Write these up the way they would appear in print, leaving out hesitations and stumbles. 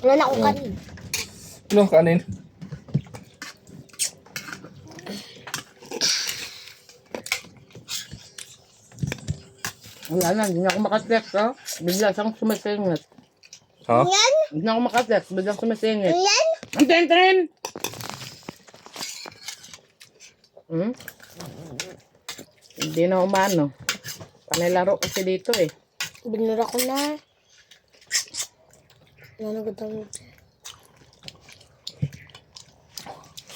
Wala na akong kanin. Ano, kanin? Wala na, hindi na ako makatext, oh. Bigla siyang sumisingit. Ha? Yan? Hindi na ako makatext, biglang sumisingit. Yan? Ang tren! Hmm? Hindi na umano. Panilaro kasi dito eh. Binura ko na. Nanagod ang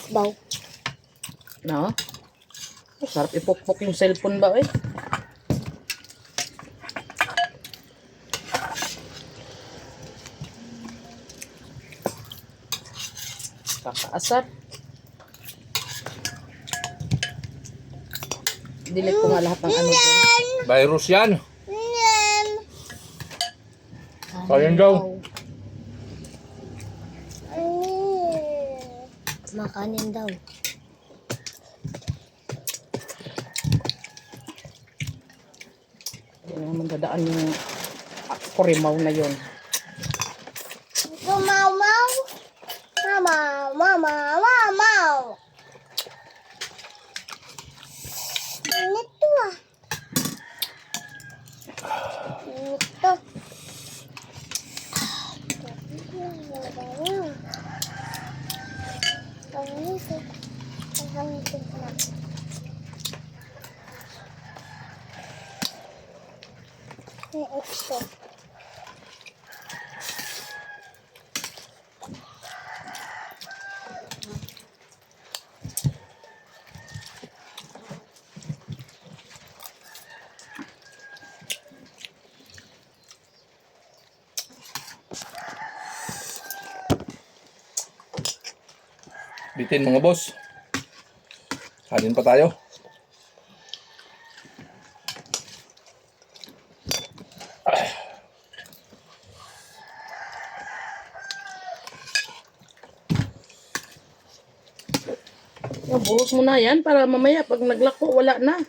baw. No? Sarap ipokpok yung cellphone ba eh. Kakaasar. Delete ko nga lahat ng ano dyan. Virus yan. Yan. Kain daw. Makanin daw. Hindi naman dadaan yung kurimaw na yun. Mamaw. Mamaw. Mamaw. Mamaw. Ito ah. Ito. Ito. Bitin mga boss. Kanin pa tayo. Buhos mo na yan para mamaya pag naglako wala na.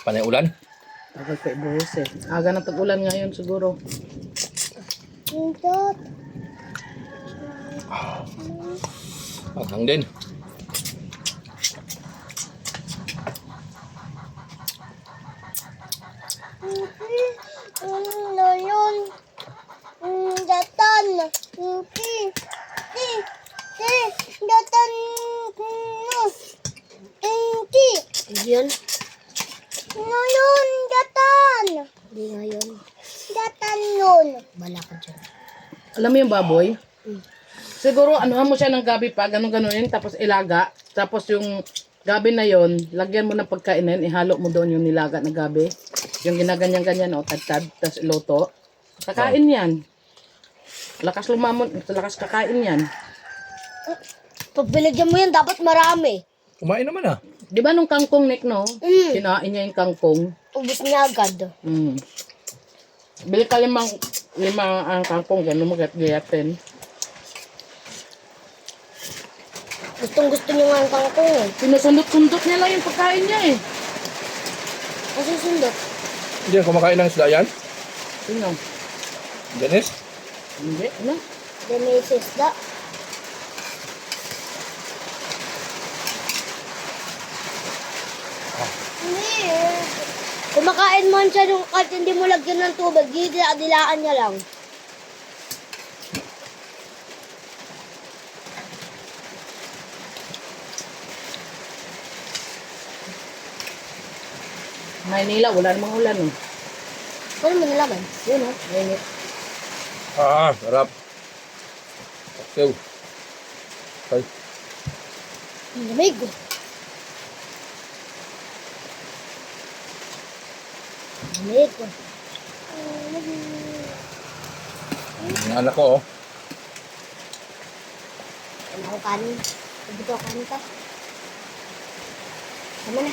Panay ulan. Tagal pa ibuhos eh. Aga na tag-ulan ngayon siguro. Ito. Maghang din. Yun. Datan. Datan. Yun. Yun. Datan. Hindi nga yun. Datan yun. Bala ka dyan. Alam mo yung baboy? Siguro anuhan mo siya ng gabi pa, ganun-ganunin, tapos ilaga. Tapos yung gabi na yon, lagyan mo ng pagkainin, ihalo mo doon yung nilaga na gabi. Yung ginaganyan-ganyan, o tad-tad, tapos iloto. Kakain yan. Lakas lumamon, lakas kakain yan. Pag binigyan mo yan, dapat marami. Kumain naman ah. Di ba nung kangkong, Nick, no? Kinain niya yung kangkong. Ubus niya agad. Bili ka limang ang kangkong, gano'n mo gayatin. Gustong-gusto niyo nga ang kangkong eh. Sinusundot-sundot niya lang yung pagkain niya eh. Kasi sundot. Hindi, kumakain ng isda yan. Sino? Dennis? Hindi, ano? Demesis da. Hindi eh. Kumakain man siya nung kahit hindi mo lagyan ng tubig, dilaan niya lang. Maynila, wala namang ulan oh. Paano mo nalaman? Yun oh, mainit. Sarap. Okay. Okay. Ang lamig. Ang lamig. Yung anak ko oh. Wala akong kanin. Sabi ko kanin ka. Tama na.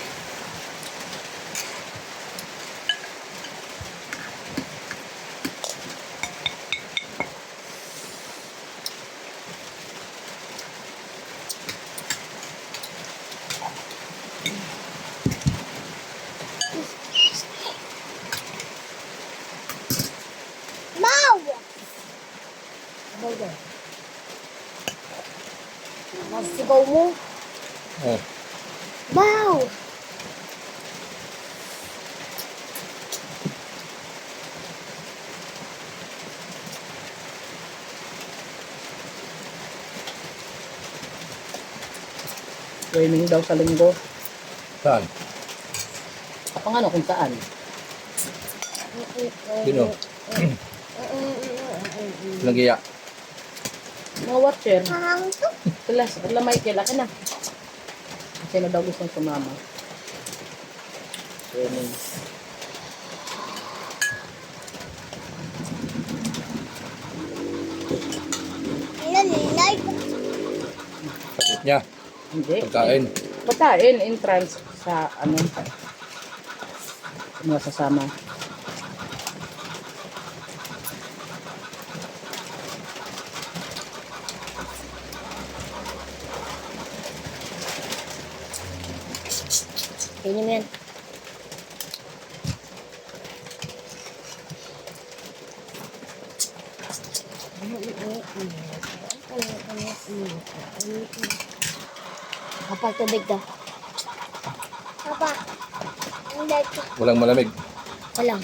Masigaw mo. Oh. Wow! Training daw sa linggo. Saan? Ako nga no, kung saan. Sino? Nagiya. Mga watcher. Hangto. Sila Michael, akin na. Sino daw gustong sumama? Training. Like. Sakit niya. Hindi. Pagkain. Pagkain, entrance sa ano. Mga sasama. Kainin mo yan. Kapag tubig ka. Papa, hindi. Walang malamig. Walang.